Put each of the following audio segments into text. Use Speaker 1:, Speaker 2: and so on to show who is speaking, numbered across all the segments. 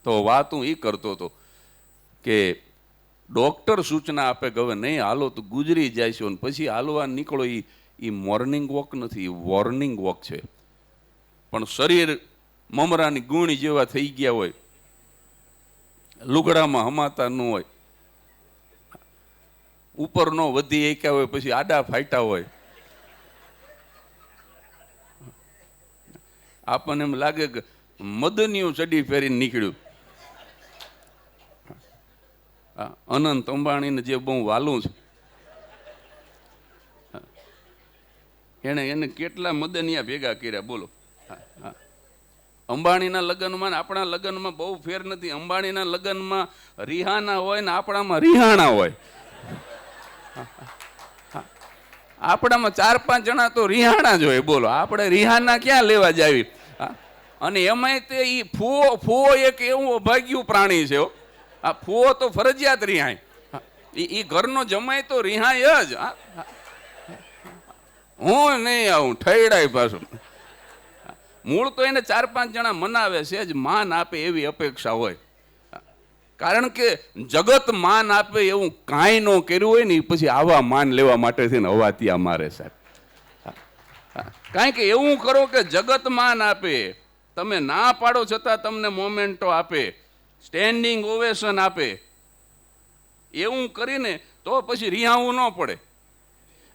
Speaker 1: તો વાત હું એ કરતો હતો કે ડૉક્ટર સૂચના આપે કે હવે નહીં હાલો તો ગુજરી જાય છે, પછી હાલવા નીકળો, એ મોર્નિંગ વોક નથી, એ વોર્નિંગ વોક છે. પણ શરીર મમરાની ગુણી જેવા થઈ ગયા હોય, લુગડામાં હમાતા ન હોય, ઉપર નો વધી એક્યા હોય, પછી આડા ફાટ્યા હોય, આપણને એમ લાગે કે મદનિયું ચડી ફેરીને નીકળ્યું. અનંત અંબાણીને જે બહુ વાલું છે, એને કેટલા મદનિયા ભેગા કર્યા બોલો. અંબાણીના લગ્નમાં આપણા લગ્નમાં બહુ ફેર નથી. અંબાણીના લગ્નમાં રિહાના હોય ને આપણામાં રિહાણા હોય. આપણામાં 4-5 જણા તો રિહાણા જ હોય બોલો. આપણે રિહાના ક્યાં લેવા જાવી? અને એમાંય તે ઈ ફૂવો એક એવું અભાગ્યું પ્રાણી છે. આ ફૂવો તો ફરજિયાત રિહાય, ઈ ઘરનો જમાય તો રિહાય જ. હું નહીં આવું ઠૈડાય પાછું. મૂળ તો એને 4-5 જણા મનાવે છે જ, માન આપે એવી અપેક્ષા હોય. કારણ કે જગત માન આપે એવું કાંઈ ન કર્યું હોય ને, પછી આવા માન લેવા માટે થઈને હવાતિયા મારે સાહેબ. કારણ કે એવું કરો કે જગત માન આપે, તમે ના પાડો છતાં તમને મોમેન્ટો આપે, સ્ટેન્ડિંગ ઓવેશન આપે, એવું કરીને તો પછી રિહાવું ન પડે.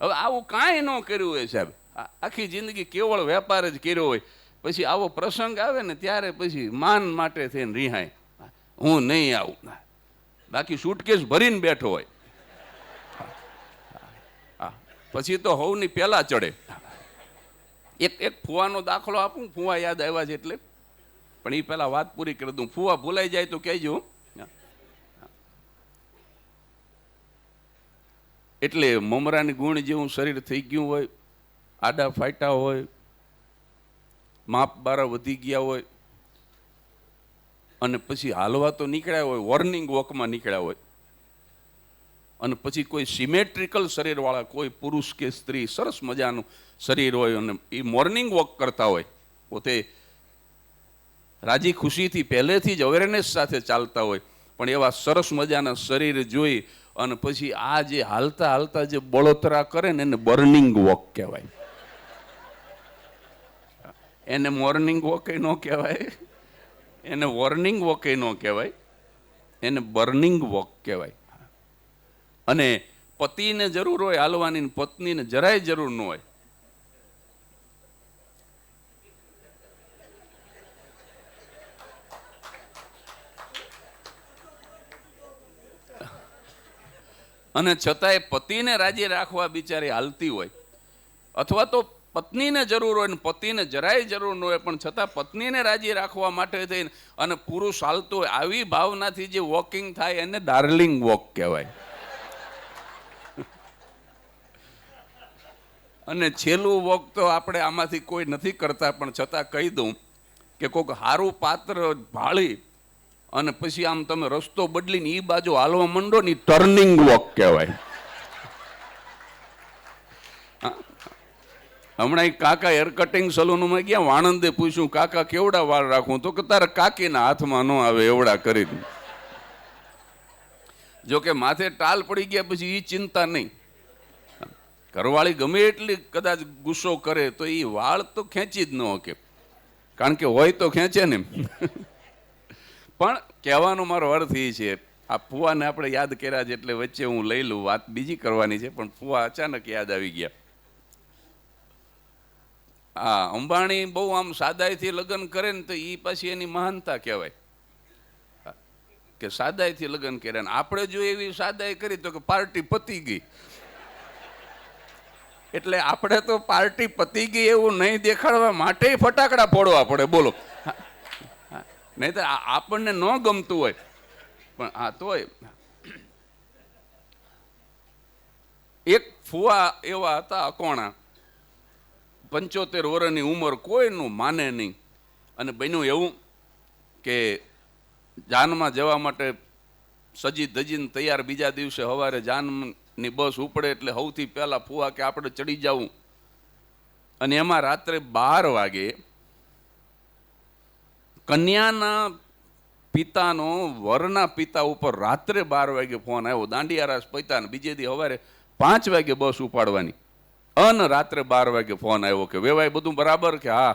Speaker 1: હવે આવું કાંઈ ન કર્યું હોય સાહેબ, આખી જિંદગી કેવળ વેપાર જ કર્યો હોય, પછી આવો પ્રસંગ આવે ને ત્યારે પછી માન માટે થઈને રિહાય, હું નહીં આવું. બાકી સૂટકેસ ભરીને બેઠો હોય, પછી તો હવની પહેલા ચડે. એક ફુવાનો દાખલો આપું, ફુવા યાદ આવ્યા છે એટલે, પણ એ પહેલા વાત પૂરી કરી દઉં. ફુવા ભૂલાઈ જાય તો કહેજો. એટલે મમરાની ગુણ જેવું શરીર થઈ ગયું હોય, આડા ફાટા હોય, માપ બારા વધી ગયા હોય, અને પછી હાલવા તો નીકળ્યા હોય, વોર્નિંગ વોકમાં નીકળ્યા હોય, અને પછી કોઈ સિમેટ્રિકલ શરીરવાળા કોઈ પુરુષ કે સ્ત્રી સરસ મજાનું શરીર હોય અને એ મોર્નિંગ વોક કરતા હોય, પોતે રાજી ખુશીથી પહેલેથી જ અવેરનેસ સાથે ચાલતા હોય, પણ એવા સરસ મજાના શરીર જોઈ અને પછી આ જે હાલતા હાલતા જે બળોતરા કરે ને એને બર્નિંગ વોક કહેવાય. એને મોર્નિંગ વોક ન કહેવાય, એને વોર્નિંગ વોક ન કહેવાય, એને બર્નિંગ વોક કહેવાય. અને પતિને જરૂર હોય હાલવાની, પત્નીને જરાય જરૂર ન હોય. અને છતાંય પતિને રાજી રાખવા બિચારી હાલતી હોય, અથવા તો પત્નીને જરૂર હોય ને પતિને જરાય જરૂર ન હોય, પણ છતાં પત્નીને રાજી રાખવા માટે થઈને અને પુરુષ હાલતો હોય, આવી ભાવનાથી જે વોકિંગ થાય એને ડાર્લિંગ વોક કહેવાય. અને છેલ્લું વોક તો આપણે આમાંથી કોઈ નથી કરતા, પણ છતાં કહી દઉં કે કોઈક હારું પાત્ર ભાળી અને પછી આમ તમે રસ્તો બદલીને એ બાજુ હાલવા માંડો ને, ટર્નિંગ વોક કહેવાય. હમણાં એક કાકા હેર કટિંગ સલૂનમાં ગયા, વાણંદે પૂછ્યું કાકા કેવડા વાળ રાખું, તો કે તારા કાકીના હાથમાં ન આવે એવડા કરી. જોકે માથે ટાલ પડી ગયા પછી એ ચિંતા નહીં, ઘરવાળી ગમે એટલી કદાચ ગુસ્સો કરે તો એ વાળ તો ખેંચી જ ન શકે, કારણ કે હોય તો ખેંચે ને. પણ કહેવાનો મારો અર્થ એ છે, આ ફુવાને આપણે યાદ કર્યા છે એટલે વચ્ચે હું લઈ લઉં, વાત બીજી કરવાની છે પણ ફુવા અચાનક યાદ આવી ગયા. હા, અંબાણી બહુ આમ સાદાઈથી લગ્ન કરે ને તો એ પછી એની મહાનતા કહેવાય કે સાદાઈથી લગ્ન કર્યા. ને આપણે જો એવી સાદાઈ કરી તો કે પાર્ટી પતી ગઈ, એટલે આપણે તો પાર્ટી પતી ગઈ એવું નહીં દેખાડવા માટે ફટાકડા ફોડવા પડે બોલો. નહીં તો આપણને ન ગમતું હોય, પણ હા તોય એક ફુવા એવા હતા અકોણા, 75 વર્ષની ઉંમર, કોઈનું માને નહીં. અને બન્યું એવું કે જાનમાં જવા માટે સજી ધજીને તૈયાર, બીજા દિવસે સવારે જાનની બસ ઉપડે એટલે સૌથી પહેલા ફુવા કે આપણે ચડી જવું. અને એમાં રાત્રે 12 વાગે કન્યાના પિતાનો વરના પિતા ઉપર રાત્રે 12 વાગે ફોન આવ્યો, દાંડિયા રાસ પૈતા ને બીજે દી સવારે 5 વાગે બસ ઉપાડવાની, રાત્રે 12 વાગે ફોન આવ્યો કે વેવાય બધું બરાબર, કે હા.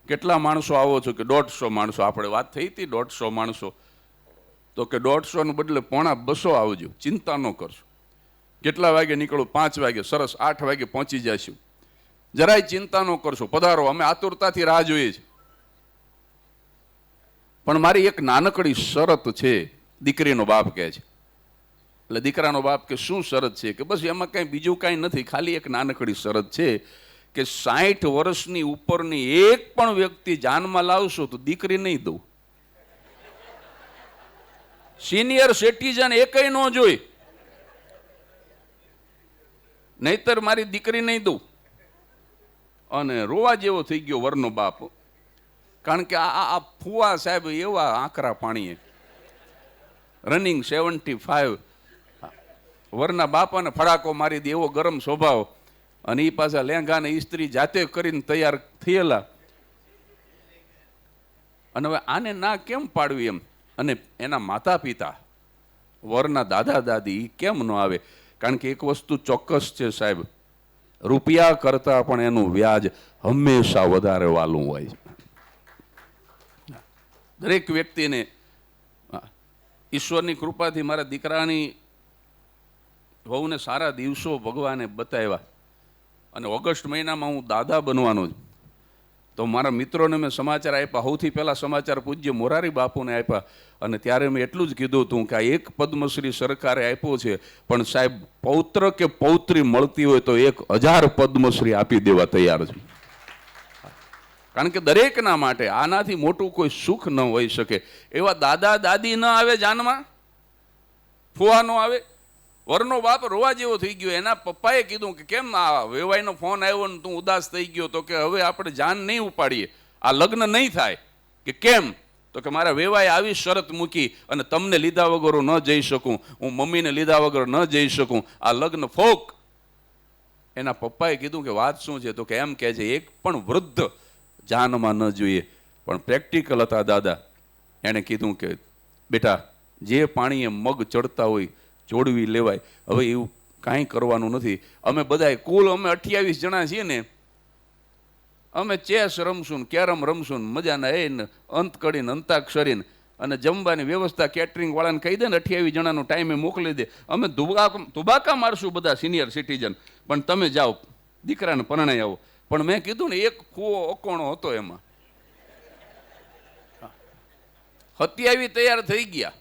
Speaker 1: કેટલા માણસો આવો છો? કે 150 માણસો. આપણે વાત થઈ હતી 150 માણસો, તો કે 150 ને બદલે 150 આવજો, ચિંતા ન કરશો. કેટલા વાગે નીકળો? 5 વાગે. સરસ, 8 વાગે પહોંચી જશું, જરાય ચિંતા ન કરશો, પધારો, અમે આતુરતાથી રાહ જોઈએ છીએ. પણ મારી એક નાનકડી શરત છે, દીકરીનો બાપ કહે છે. એટલે દીકરાનો બાપ કે શું શરત છે? કે બસ એમાં કંઈ બીજું કાંઈ નથી, ખાલી એક નાનકડી શરત છે કે 60 વર્ષની ઉપરની એક પણ વ્યક્તિ જાનમાં લાવશો તો દીકરી નહીં દઉં. સિનિયર સિટીઝન એકય ન જોઈ, નહીતર મારી દીકરી નહીં દઉં. અને રોવા જેવો થઈ ગયો વરનો બાપ, કારણ કે આ ફુવા સાહેબ એવા આકરા પાણીએ, રનિંગ 75, વરના બાપાને ફડાકો મારી દે એવો ગરમ સ્વભાવ, અને એ પાછા લેંઘા ને ઇસ્ત્રી જાતે કરીને તૈયાર થયેલા. અને હવે આને ના કેમ પાડવી એમ? અને એના માતા પિતા, વરના દાદા દાદી કેમ ન આવે? કારણ કે એક વસ્તુ ચોક્કસ છે સાહેબ, રૂપિયા કરતાં પણ એનું વ્યાજ હંમેશા વધારે વાલું હોય છે. દરેક વ્યક્તિને ઈશ્વરની કૃપાથી મારા દીકરાની વહુને સારા દિવસો ભગવાને બતાવ્યા, અને ઓગસ્ટ મહિનામાં હું દાદા બનવાનો છું. તો મારા મિત્રોને મેં સમાચાર આપ્યા. સૌથી પહેલા સમાચાર પૂજ્ય મોરારી બાપુને આપ્યા, અને ત્યારે મેં એટલું જ કીધું હતું કે આ એક પદ્મશ્રી સરકારે આપ્યો છે, પણ સાહેબ પૌત્ર કે પૌત્રી મળતી હોય તો 1000 પદ્મશ્રી આપી દેવા તૈયાર છે. કારણ કે દરેકના માટે આનાથી મોટું કોઈ સુખ ન હોઈ શકે. એવા દાદા દાદી ન આવે જાનમાં, ફુવા ન આવે. વરનો બાપ રોવા જેવો થઈ ગયો. એના પપ્પાએ કીધું કે કેમ આ વેવાઈનો ફોન આવ્યો ને તું ઉદાસ થઈ ગયો? તો કે હવે આપણે જાન નહીં ઉપાડીએ, આ લગ્ન નહીં થાય. કે કેમ? તો કે મારા વેવાએ આવી શરત મૂકી અને તમને લીધા વગર હું ન જઈ શકું, હું મમ્મીને લીધા વગર ન જઈ શકું, આ લગ્ન ફોક. એના પપ્પાએ કીધું કે વાત શું છે? તો કે એમ કહે છે એક પણ વૃદ્ધ જાનમાં ન જોઈએ. પણ પ્રેક્ટિકલ હતા દાદા. એણે કીધું કે બેટા, જે પાણીએ મગ ચડતા હોય જોડવી લેવાય. હવે એવું કાંઈ કરવાનું નથી. અમે બધાય કુલ અમે 28 જણા છીએ ને, અમે ચેસ રમશું, કેરમ રમશું, મજાના એને અંત કરીને અંતાક્ષરીને, અને જમવાની વ્યવસ્થા કેટરિંગ વાળાને કહી દે ને 28 જણાનો ટાઈમે મોકલી દે. અમે ધુબાકા મારશું બધા સિનિયર સિટીઝન, પણ તમે જાઓ દીકરાને પરણાઈ આવો. પણ મેં કીધું ને એક કૂવો અકોણો હતો, એમાં 27 તૈયાર થઈ ગયા.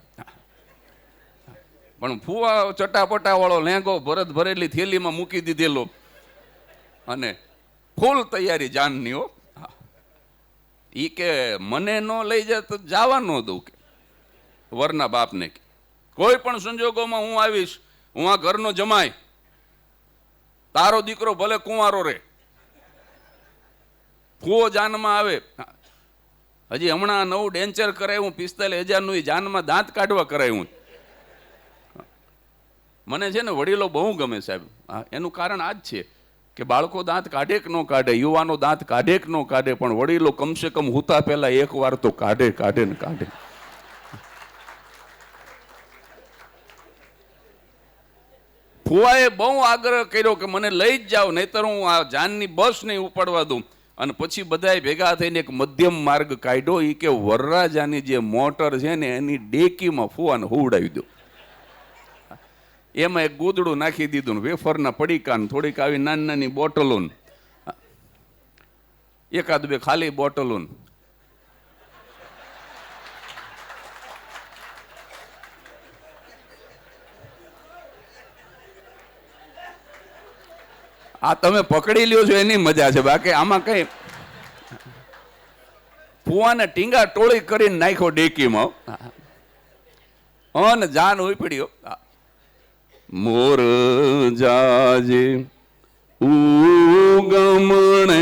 Speaker 1: પણ ફુવા ચટાપટા વાળો લેંગો ભરત ભરેલી થેલીમાં મૂકી દીધેલો, અને ફૂલ તૈયારી જાનની. હો, ઈ કે મને ન લઈ જાય તો જવા ન દઉં. કે વરના બાપને કે કોઈ પણ સંજોગોમાં હું આવીશ, હું આ ઘરનો જમાય, તારો દીકરો ભલે કુંવારો રે. ફુવો જાનમાં આવે. હજી હમણાં નવું ડેન્ચર કરાવ્યું 45,000નું, જાનમાં દાંત કાઢવા કરાવ્યું. મને છે ને વડીલો બહુ ગમે સાહેબ. એનું કારણ આ જ છે કે બાળકો દાંત કાઢે કે ન કાઢે, યુવાનો દાંત કાઢે કે ન કાઢે, પણ વડીલો કમસે કમ હુતા પહેલા એક વાર તો કાઢે કાઢે ને કાઢે. ફુવાએ બહુ આગ્રહ કર્યો કે મને લઈ જ જાઓ, નહીતર હું આ જાનની બસ નહીં ઉપાડવા દઉં. અને પછી બધાએ ભેગા થઈને એક મધ્યમ માર્ગ કાઢ્યો. એ કે વરરાજાની જે મોટર છે ને એની ડેકીમાં ફુવાને હુવડાવી દો. એમાં એક ગોદડું નાખી દીધું ને વેફરના પડીકા ને થોડીક આવી નાની નાની બોટલો, એકાદ બે ખાલી બોટલો. આ તમે પકડી લ્યો છો એની મજા છે, બાકી આમાં કઈ. ફુવાને ટીંગા ટોળી કરીને નાખ્યો ડેકીમાં, અને જાન ઉપડ્યો. મોર જાજે ઉગમણે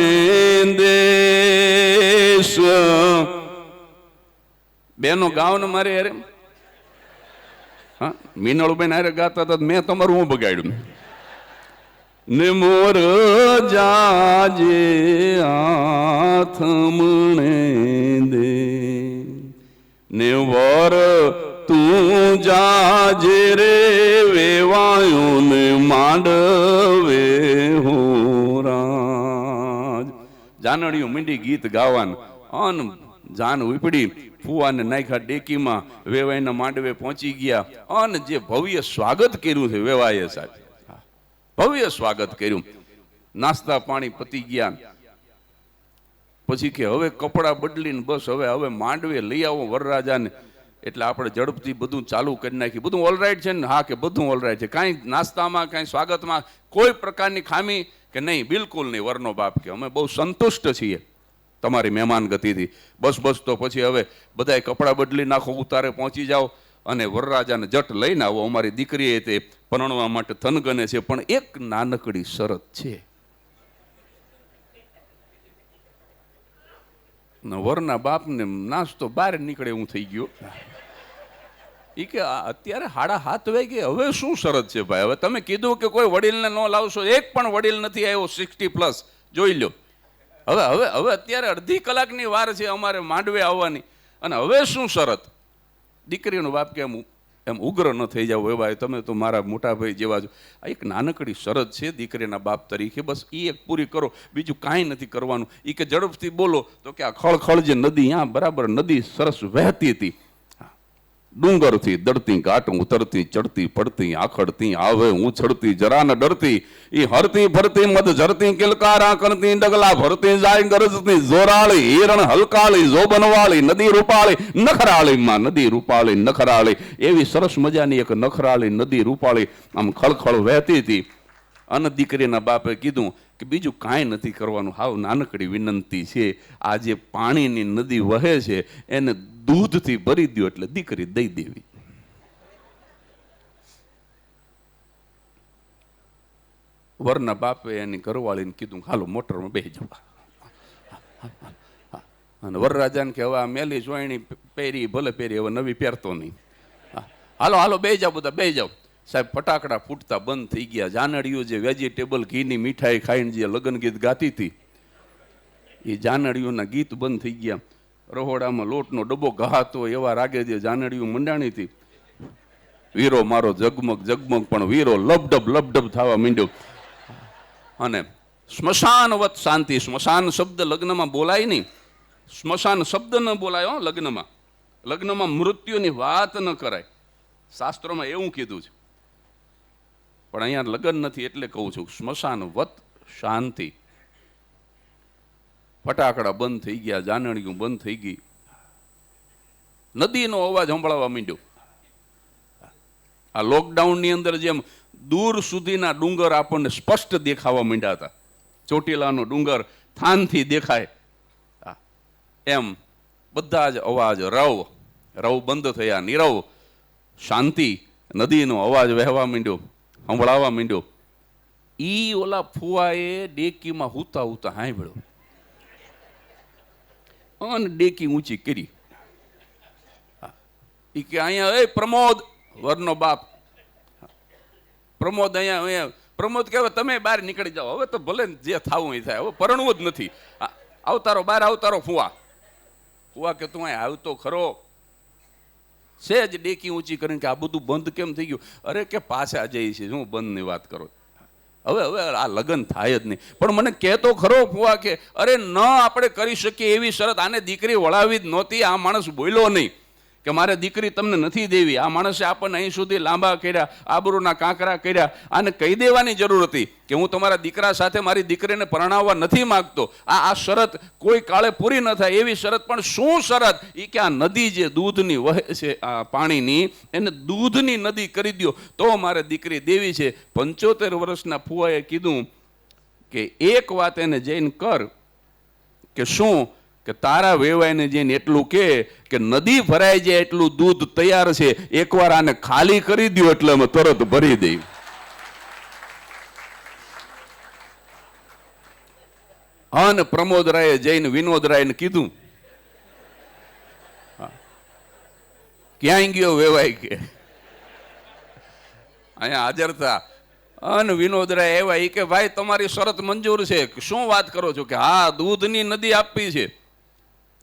Speaker 1: દેશ. બેનો ગાવ ને મારે અરે, હા, મીનળુબેન અરે ગાતા હતા, મેં તમારું હું બગાડ્યું. ને મોર જાજે આથમણે દે ને વર તું જાજે રે વેવાયું ને માંડવે હું રાજ. જાનડિયું મીંડી ગીત ગાવાનું અન જાન ઉપડી ફુવાને નાખ્યા ડેકીમાં, વેવાઈના માંડવે પહોંચી ગયા અને જે ભવ્ય સ્વાગત કર્યું છે વેવાઈએ સાહેબ, ભવ્ય સ્વાગત કર્યું. નાસ્તા પાણી પતી ગયા પછી કે હવે કપડાં બદલીને બસ હવે માંડવે લઈ આવો વરરાજાને. એટલે આપણે ઝડપથી બધું ચાલુ કરી નાખી. બધું ઓલરાઈટ છે ને? હા કે બધું ઓલરાઈટ છે, કાંઈ નાસ્તામાં કાંઈ સ્વાગતમાં કોઈ પ્રકારની ખામી કે નહીં? બિલકુલ નહીં. વરનો બાપ કે અમે બહુ સંતુષ્ટ છીએ તમારી મહેમાન ગતિથી. બસ બસ તો પછી હવે બધાય કપડાં બદલી નાખો, ઉતારે પહોંચી જાઓ અને વરરાજાને જટ લઈને આવો. અમારી દીકરીએ તે પરણવા માટે થનગને છે, પણ એક નાનકડી શરત છે. વરના બાપને નાસ્તો બહાર નીકળે એવું થઈ ગયો. એ કે અત્યારે 7:30 વાગે, હવે શું શરત છે ભાઈ? હવે તમે કીધું કે કોઈ વડીલને ન લાવશો, એક પણ વડીલ નથી આવ્યો 60+, જોઈ લો. હવે અત્યારે અડધી કલાકની વાર છે અમારે માંડવે આવવાની, અને હવે શું શરત? દીકરીનો બાપ કે એમ ઉગ્ર ન થઈ જાવ, એ ભાઈ તમે તો મારા મોટા ભાઈ જેવા છો. આ એક નાનકડી શરત છે દીકરીના બાપ તરીકે, બસ એ એક પૂરી કરો, બીજું કાંઈ નથી કરવાનું. એ કે ઝડપથી બોલો. તો કે આ ખળખળ જે નદી, ત્યાં બરાબર નદી સરસ વહેતી હતી, ડુંગરથી દડતી ઘાટ ઉતરતી, ચડતી પડતી આખડતી, આવે ઉછળતી જરા ન ડરતી, એ હરતી ફરતી મધ ઝરતી, કિલકારા કરતી ડગલા ભરતી જાય ગરજતી, જોરાળી હિરણ હલકાળી, જોબનવાળી નદી રૂપાળી, નખરાળી માં નદી રૂપાળી નખરાળી. એવી સરસ મજાની એક નખરાળી નદી રૂપાળી આમ ખળખળ વહેતી હતી. અને દીકરીના બાપે કીધું કે બીજું કાંઈ નથી કરવાનું, હાવ નાનકડી વિનંતી છે, આ જે પાણીની નદી વહે છે એને દૂધથી ભરી દો એટલે દીકરી દઈ દેવી. વરના બાપે એની ઘરવાળીને કીધું હાલો મોટરમાં બેસી જવા. અને વરરાજાને કે હવે આ મેલી જોઈણી પહેરી ભલે પહેરી, હવે નવી પહેરતો નહીં, હાલો હાલો બેસી જાઓ, બધા બેસી જાઓ. સાહેબ ફટાકડા ફૂટતા બંધ થઈ ગયા. જાનડીઓ જે વેજીટેબલ ઘીની મીઠાઈ ખાઈને જે લગ્ન ગીત ગાતી હતી એ જાનડીઓના ગીત બંધ થઈ ગયા. રહોડામાં લોટનો ડબ્બો ઘાતો એવા રાગે જે જાનડીઓ મંડાણી હતી. વીરો મારો જગમગ જગમગ, પણ વીરો લબડબ થવા માંડ્યો. અને સ્મશાનવત શાંતિ. સ્મશાન શબ્દ લગ્નમાં બોલાય નહીં, સ્મશાન શબ્દ ન બોલાય હો લગ્નમાં. લગ્નમાં મૃત્યુની વાત ન કરાય, શાસ્ત્રોમાં એવું કીધું છે. પણ અહીંયા લગ્ન નથી એટલે કહું છું, સ્મશાનવત શાંતિ. ફટાકડા બંધ થઈ ગયા, જાનણીઓ બંધ થઈ ગઈ, નદીનો અવાજ સંભળાવા માંડ્યો. આ લોકડાઉનની અંદર જેમ દૂર સુધીના ડુંગર આપણને સ્પષ્ટ દેખાવા માંડ્યા હતા, ચોટીલાનો ડુંગર થાનથી દેખાય એમ બધા જ અવાજ રવ બંધ થયા, નીરવ શાંતિ, નદીનો અવાજ વહેવા માંડ્યો, સંભળાવા માંડ્યો. ઈ ઓલા ફુવાએ ડેકીમાં હુતા હુતા સાંભળ્યો અને ડેકી ઊંચી કરી. ઈ કે અહીંયા એ પ્રમોદ, વરનો બાપ પ્રમોદ, અહીંયા પ્રમોદ કહેવાય, તમે બહાર નીકળી જાઓ, હવે તો ભલે જે થાવું એ થાય, હવે પરણવું જ નથી, આવતારો બહાર આવતારો. ફુવા કે તું અહીંયા આવતો ખરો. સહેજ ડેકી ઊંચી કરીને કે આ બધું બંધ કેમ થઈ ગયું? અરે કે પાછા જઈ છે, શું બંધની વાત કરો? હવે આ લગ્ન થાય જ નહીં. પણ મને કહેતો ખરો ફુવા કે અરે ન આપણે કરી શકીએ એવી શરત. આને દીકરી વળાવી જ નહોતી. આ માણસ બોલ્યો નહીં કે મારે દીકરી તમને નથી દેવી. આ માણસે આપણને અહીં સુધી લાંબા કર્યા, આબરૂના કાંકરા કર્યા. આને કહી દેવાની જરૂર હતી કે હું તમારા દીકરા સાથે મારી દીકરીને પરણાવવા નથી માગતો. આ શરત કોઈ કાળે પૂરી ન થાય એવી શરત. પણ શું શરત? એ કે આ નદી જે દૂધની વહે છે, આ પાણીની, એને દૂધની નદી કરી દો તો મારે દીકરી દેવી છે. 75 વર્ષના ફુવાએ કીધું કે એક વાત એને જઈને કર, કે શું? કે તારા વેવાઈને જઈને એટલું કે નદી ભરાઈ જાય એટલું દૂધ તૈયાર છે, એકવાર આને ખાલી કરી દો એટલે અમે તરત ભરી દઈ. અને પ્રમોદરાયે જઈને વિનોદરાયને કીધું, ક્યાંય ગયો વેવાય કે અહીંયા હાજર થા. અને વિનોદરાય એવા એ કે ભાઈ તમારી શરત મંજૂર છે. શું વાત કરો છો? કે હા, દૂધની નદી આપવી છે.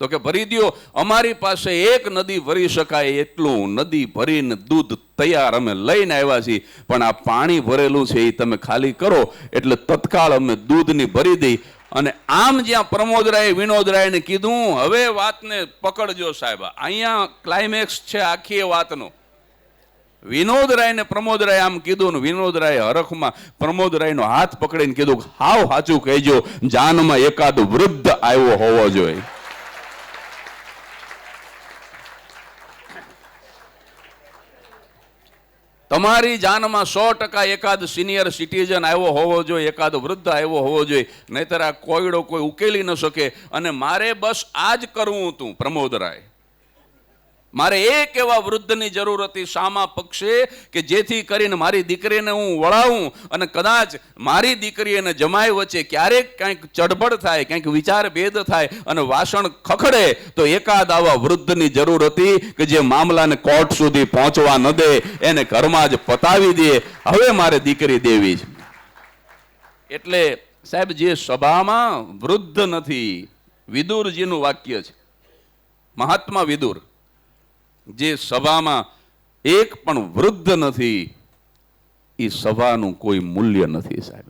Speaker 1: તો કે ભરી દ્યો. અમારી પાસે એક નદી ભરી શકાય એટલું નદી ભરીને દૂધ તૈયાર અમે લઈને આવ્યા છીએ, પણ આ પાણી ભરેલું છે એ તમે ખાલી કરો એટલે તત્કાળ અમે દૂધની ભરી દઈ. અને આમ જ્યાં પ્રમોદરાય વિનોદરાયને કીધું, હવે વાતને પકડજો સાહેબ, અહીંયા ક્લાઇમેક્સ છે આખી વાતનો. વિનોદરાય ને પ્રમોદરાય આમ કીધું ને વિનોદરાય હરખમાં પ્રમોદરાયનો હાથ પકડીને કીધું, હાવ સાચું કહેજો, જાનમાં એકાદ વૃદ્ધ આવ્યો હોવો જોઈએ. તમારી જાનમાં 100% એકાદ સિનિયર સિટીઝન આવ્યો હોવો જોઈએ, એકાદ વૃદ્ધ આવ્યો હોવો જોઈએ, નહીતર આ કોયડો કોઈ ઉકેલી ન શકે. અને મારે બસ આ જ કરવું હતું પ્રમોદરાય. મારે એક એવા વૃદ્ધની જરૂર હતી સામા પક્ષે કે જેથી કરીને મારી દીકરીને હું વળાવું અને કદાચ મારી દીકરી અને જમાઈ વચ્ચે ક્યારેક કંઈક ચડબડ થાય, કંઈક વિચાર ભેદ થાય અને વાસણ ખખડે તો એકાદ આવા વૃદ્ધની જરૂર હતી કે જે મામલાને કોર્ટ સુધી પહોંચવા ન દે, એને ઘરમાં જ પતાવી દે. હવે મારે દીકરી દેવી છે. એટલે સાહેબ જે સભામાં વૃદ્ધ નથી, વિદુરજીનું વાક્ય છે, મહાત્મા વિદુર, જે સભામાં એક પણ વૃદ્ધ નથી એ સભાનું કોઈ મૂલ્ય નથી સાહેબ.